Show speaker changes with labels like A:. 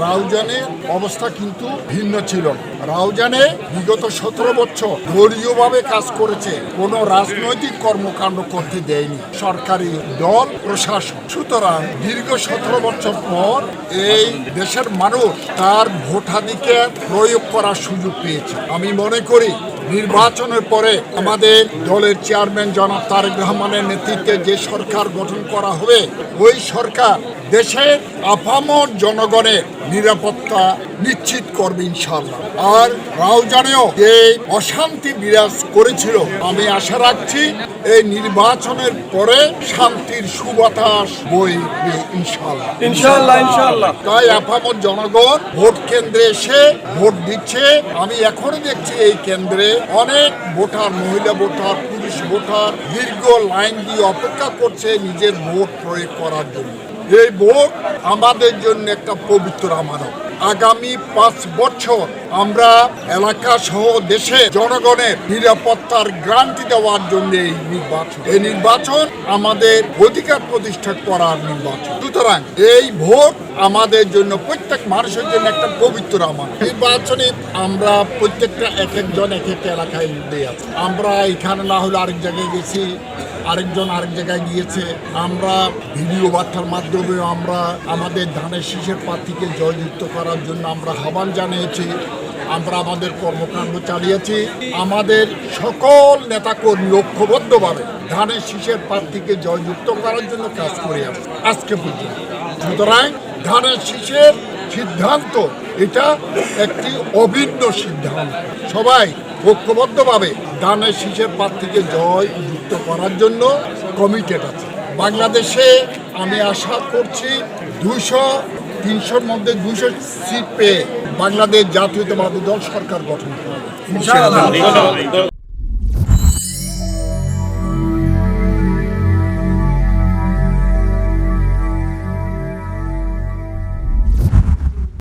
A: রাউজানের অবস্থা কিন্তু ভিন্ন ছিল। রাউজানে বিগত 17 বছর দলীয়ভাবে কাজ করেছে, কোনো রাজনৈতিক কর্মকাণ্ড করতে দেয়নি সরকারি দল প্রশাসন। সুতরাং দীর্ঘ 17 বছর পর এই দেশের মানুষ তার ভোটাধিকার প্রয়োগ করার সুযোগ পেয়েছে। আমি মনে করি নির্বাচনের পরে আমাদের দলের চেয়ারম্যান জনাব তারেক রহমানের নেতৃত্বে যে সরকার গঠন করা হবে, ওই সরকার দেশের আপামর জনগণের নিরাপত্তা নিশ্চিত করবে ইনশাআল্লাহ। আর রাউজানেও যে অশান্তি বিরাজ করেছিল, আমি আশা রাখছি এই নির্বাচনের পরে শান্তির সুবাতাস বইবে ইনশাআল্লাহ।
B: ইনশাআল্লাহ ইনশাআল্লাহ।
A: তাই আপামর জনগণ ভোট কেন্দ্রে এসে ভোট দিচ্ছে। আমি এখনো দেখছি এই কেন্দ্রে অনেক ভোটার, মহিলা ভোটার, পুরুষ ভোটার দীর্ঘ লাইন দিয়ে অপেক্ষা করছে নিজের ভোট প্রয়োগ করার জন্য। এই ভোট আমাদের জন্য একটা পবিত্র আমানত। আগামী 5 বছর আমরা এলাকা সহ দেশে জনগণের নিরাপত্তার গ্যারান্টি দেওয়ার জন্য এই নির্বাচন আমাদের অধিকার প্রতিষ্ঠা করার নির্বাচন। সুতরাং এই ভোট আমাদের জন্য, প্রত্যেক মানুষের জন্য একটা পবিত্র আমানত। নির্বাচনে আমরা প্রত্যেকটা এক একজন এক একটা এলাকায় মধ্যে আছি। আমরা এখানে না হলে আরেক জায়গায় গেছি, আরেকজন আরেক জায়গায় গিয়েছে। আমরা ভিডিও বার্তার মাধ্যমে আমরা আমাদের ধানের শীষের প্রার্থীকে জয়যুক্ত করার জন্য আমরা আহ্বান জানিয়েছি। আমরা আমাদের কর্মকাণ্ড চালিয়েছি। আমাদের সকল নেতাকর্মী ঐক্যবদ্ধভাবে ধানের শীষের প্রার্থীকে জয়যুক্ত করার জন্য কাজ করে আসছে আজকে পর্যন্ত। সুতরাং ধানের শীষের সিদ্ধান্ত এটা একটি অভিন্ন সিদ্ধান্ত। সবাই ঐক্যবদ্ধভাবে ধানের শীষের প্রার্থীকে জয়যুক্ত করার জন্য কমিটেড আছে। বাংলাদেশে আমি আশা করছি 200-300-র মধ্যে 200 সিট পেয়ে বাংলাদেশ জাতীয়তাবাদী দল সরকার গঠন করবে ইনশাআল্লাহ।